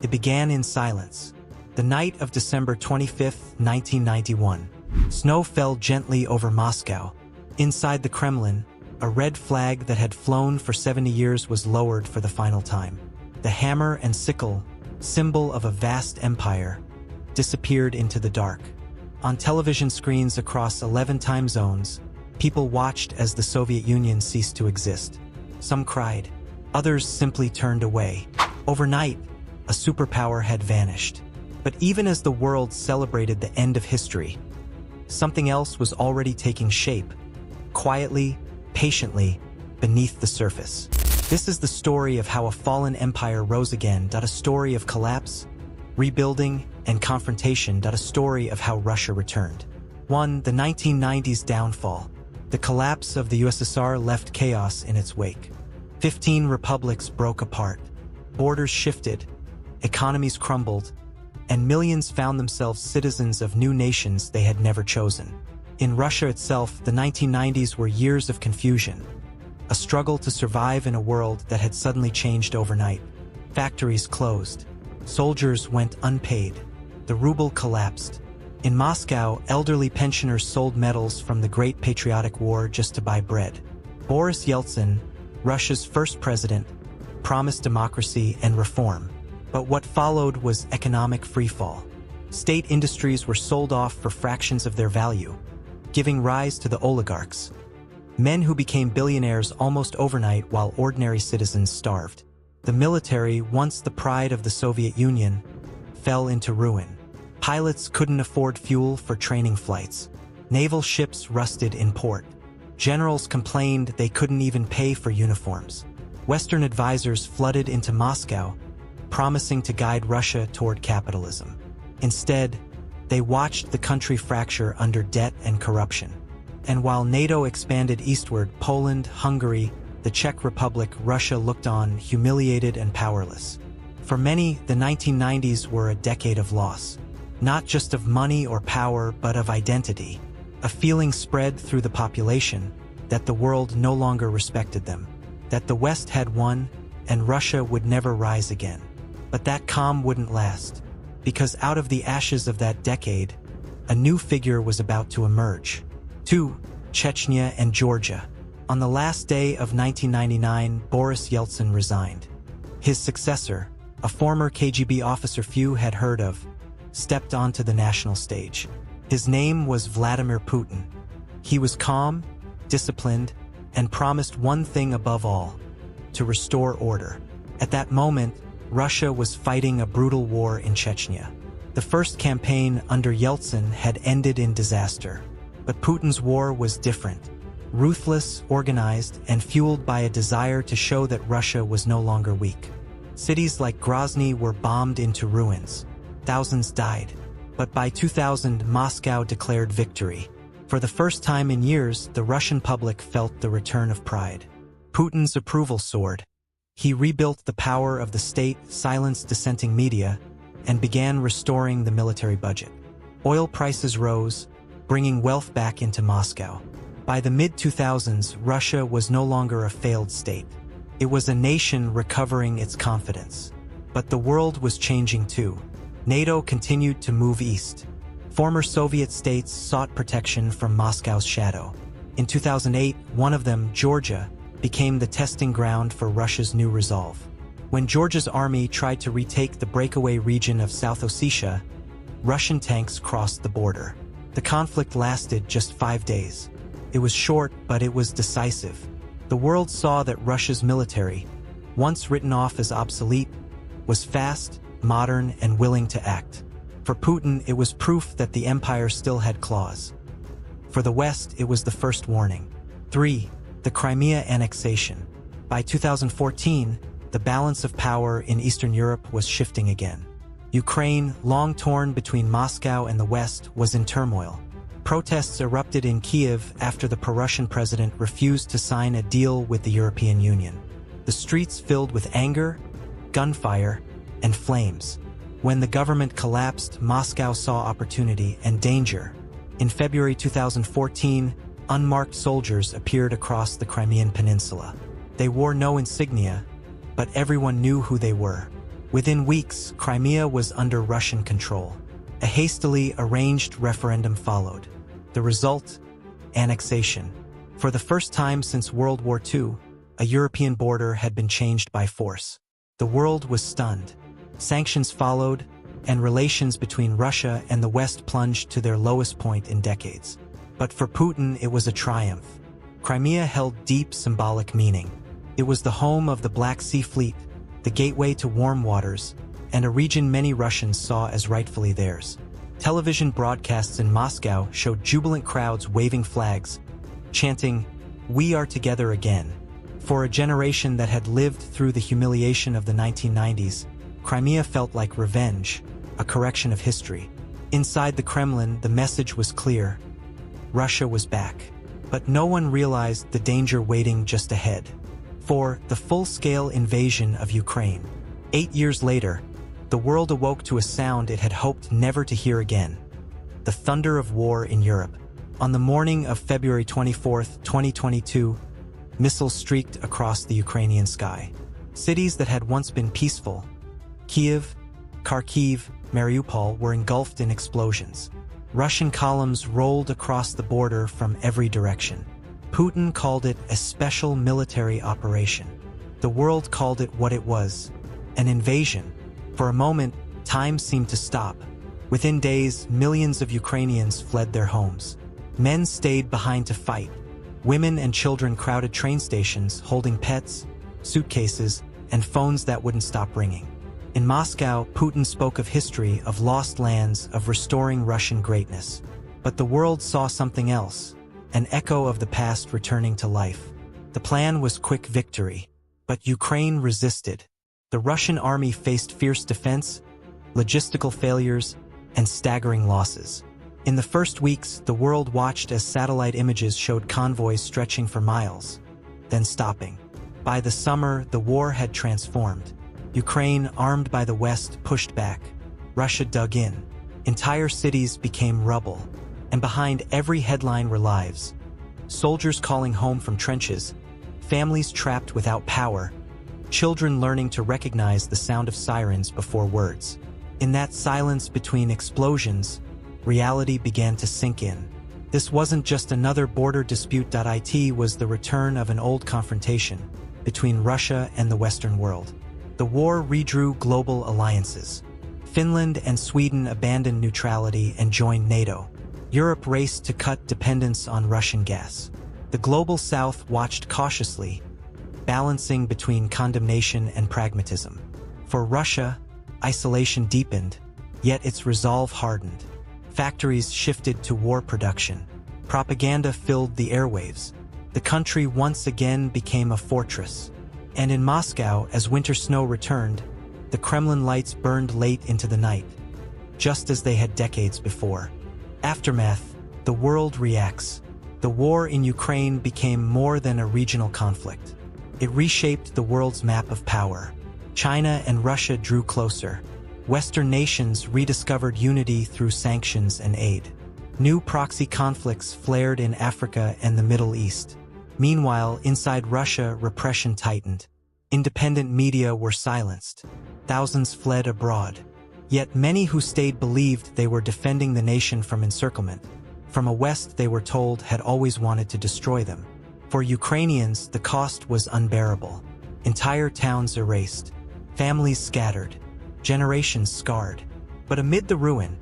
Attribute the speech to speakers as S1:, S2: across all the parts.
S1: It began in silence. The night of December 25, 1991. Snow fell gently over Moscow. Inside the Kremlin, a red flag that had flown for 70 years was lowered for the final time. The hammer and sickle, symbol of a vast empire, disappeared into the dark. On television screens across 11 time zones, people watched as the Soviet Union ceased to exist. Some cried. Others simply turned away. Overnight, a superpower had vanished. But even as the world celebrated the end of history, something else was already taking shape, quietly, patiently, beneath the surface. This is the story of how a fallen empire rose again. A story of collapse, rebuilding, and confrontation. A story of how Russia returned. 1. The 1990s downfall. The collapse of the USSR left chaos in its wake. 15 republics broke apart. Borders shifted, economies crumbled, and millions found themselves citizens of new nations they had never chosen. In Russia itself, the 1990s were years of confusion, a struggle to survive in a world that had suddenly changed overnight. Factories closed. Soldiers went unpaid. The ruble collapsed. In Moscow, elderly pensioners sold medals from the Great Patriotic War just to buy bread. Boris Yeltsin, Russia's first president, promised democracy and reform. But what followed was economic freefall. State industries were sold off for fractions of their value, giving rise to the oligarchs, men who became billionaires almost overnight while ordinary citizens starved. The military, once the pride of the Soviet Union, fell into ruin. Pilots couldn't afford fuel for training flights. Naval ships rusted in port. Generals complained they couldn't even pay for uniforms. Western advisors flooded into Moscow, promising to guide Russia toward capitalism. Instead, they watched the country fracture under debt and corruption. And while NATO expanded eastward, Poland, Hungary, the Czech Republic, Russia looked on, humiliated and powerless. For many, the 1990s were a decade of loss. Not just of money or power, but of identity. A feeling spread through the population that the world no longer respected them, that the West had won and Russia would never rise again. But that calm wouldn't last, because out of the ashes of that decade, a new figure was about to emerge. 2. Chechnya and Georgia. On the last day of 1999, Boris Yeltsin resigned. His successor, a former KGB officer few had heard of, stepped onto the national stage. His name was Vladimir Putin. He was calm, disciplined, and promised one thing above all: to restore order. At that moment, Russia was fighting a brutal war in Chechnya. The first campaign under Yeltsin had ended in disaster. But Putin's war was different. Ruthless, organized, and fueled by a desire to show that Russia was no longer weak. Cities like Grozny were bombed into ruins. Thousands died. But by 2000, Moscow declared victory. For the first time in years, the Russian public felt the return of pride. Putin's approval soared. He rebuilt the power of the state, silenced dissenting media, and began restoring the military budget. Oil prices rose, bringing wealth back into Moscow. By the mid-2000s, Russia was no longer a failed state. It was a nation recovering its confidence. But the world was changing too. NATO continued to move east. Former Soviet states sought protection from Moscow's shadow. In 2008, one of them, Georgia, became the testing ground for Russia's new resolve. When Georgia's army tried to retake the breakaway region of South Ossetia, Russian tanks crossed the border. The conflict lasted just 5 days. It was short, but it was decisive. The world saw that Russia's military, once written off as obsolete, was fast, modern, and willing to act. For Putin, it was proof that the empire still had claws. For the West, it was the first warning. 3. The Crimea annexation. By 2014, the balance of power in Eastern Europe was shifting again. Ukraine, long torn between Moscow and the West, was in turmoil. Protests erupted in Kiev after the pro-Russian president refused to sign a deal with the European Union. The streets filled with anger, gunfire, and flames. When the government collapsed, Moscow saw opportunity and danger. In February 2014, unmarked soldiers appeared across the Crimean Peninsula. They wore no insignia, but everyone knew who they were. Within weeks, Crimea was under Russian control. A hastily arranged referendum followed. The result? Annexation. For the first time since World War II, a European border had been changed by force. The world was stunned. Sanctions followed, and relations between Russia and the West plunged to their lowest point in decades. But for Putin, it was a triumph. Crimea held deep symbolic meaning. It was the home of the Black Sea Fleet, the gateway to warm waters, and a region many Russians saw as rightfully theirs. Television broadcasts in Moscow showed jubilant crowds waving flags, chanting, "We are together again." For a generation that had lived through the humiliation of the 1990s, Crimea felt like revenge, a correction of history. Inside the Kremlin, the message was clear. Russia was back. But no one realized the danger waiting just ahead. For the full-scale invasion of Ukraine. 8 years later, the world awoke to a sound it had hoped never to hear again. The thunder of war in Europe. On the morning of February 24, 2022, missiles streaked across the Ukrainian sky. Cities that had once been peaceful, Kiev, Kharkiv, Mariupol, were engulfed in explosions. Russian columns rolled across the border from every direction. Putin called it a special military operation. The world called it what it was, an invasion. For a moment, time seemed to stop. Within days, millions of Ukrainians fled their homes. Men stayed behind to fight. Women and children crowded train stations, holding pets, suitcases, and phones that wouldn't stop ringing. In Moscow, Putin spoke of history, of lost lands, of restoring Russian greatness. But the world saw something else, an echo of the past returning to life. The plan was quick victory, but Ukraine resisted. The Russian army faced fierce defense, logistical failures, and staggering losses. In the first weeks, the world watched as satellite images showed convoys stretching for miles, then stopping. By the summer, the war had transformed. Ukraine, armed by the West, pushed back. Russia dug in. Entire cities became rubble. And behind every headline were lives. Soldiers calling home from trenches, families trapped without power, children learning to recognize the sound of sirens before words. In that silence between explosions, reality began to sink in. This wasn't just another border dispute. It was the return of an old confrontation between Russia and the Western world. The war redrew global alliances. Finland and Sweden abandoned neutrality and joined NATO. Europe raced to cut dependence on Russian gas. The global South watched cautiously, balancing between condemnation and pragmatism. For Russia, isolation deepened, yet its resolve hardened. Factories shifted to war production. Propaganda filled the airwaves. The country once again became a fortress. And in Moscow, as winter snow returned, the Kremlin lights burned late into the night, just as they had decades before. Aftermath, the world reacts. The war in Ukraine became more than a regional conflict. It reshaped the world's map of power. China and Russia drew closer. Western nations rediscovered unity through sanctions and aid. New proxy conflicts flared in Africa and the Middle East. Meanwhile, inside Russia, repression tightened. Independent media were silenced. Thousands fled abroad. Yet many who stayed believed they were defending the nation from encirclement, from a West they were told had always wanted to destroy them. For Ukrainians, the cost was unbearable. Entire towns erased, families scattered, generations scarred. But amid the ruin,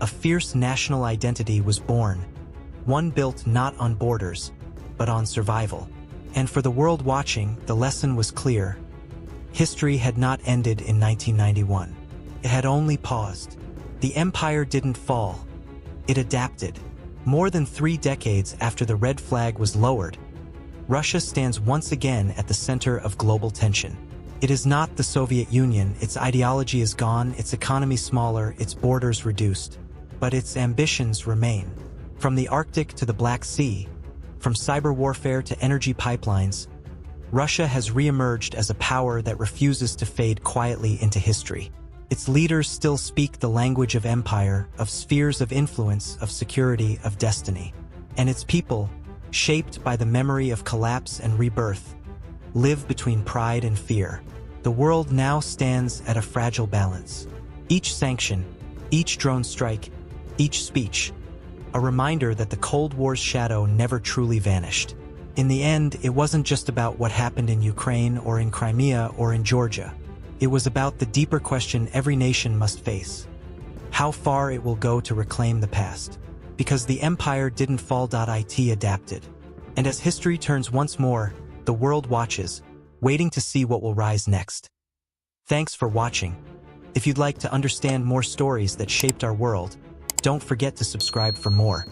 S1: a fierce national identity was born, one built not on borders, but on survival. And for the world watching, the lesson was clear. History had not ended in 1991. It had only paused. The empire didn't fall. It adapted. More than 3 decades after the red flag was lowered, Russia stands once again at the center of global tension. It is not the Soviet Union. Its ideology is gone, its economy smaller, its borders reduced. But its ambitions remain. From the Arctic to the Black Sea, from cyber warfare to energy pipelines, Russia has re-emerged as a power that refuses to fade quietly into history. Its leaders still speak the language of empire, of spheres of influence, of security, of destiny. And its people, shaped by the memory of collapse and rebirth, live between pride and fear. the world now stands at a fragile balance. Each sanction, each drone strike, each speech, a reminder that the Cold War's shadow never truly vanished. In the end, it wasn't just about what happened in Ukraine or in Crimea or in Georgia. It was about the deeper question every nation must face: how far it will go to reclaim the past. Because the empire didn't fall. It adapted. And as history turns once more, the world watches, waiting to see what will rise next. Thanks for watching. If you'd like to understand more stories that shaped our world, don't forget to subscribe for more.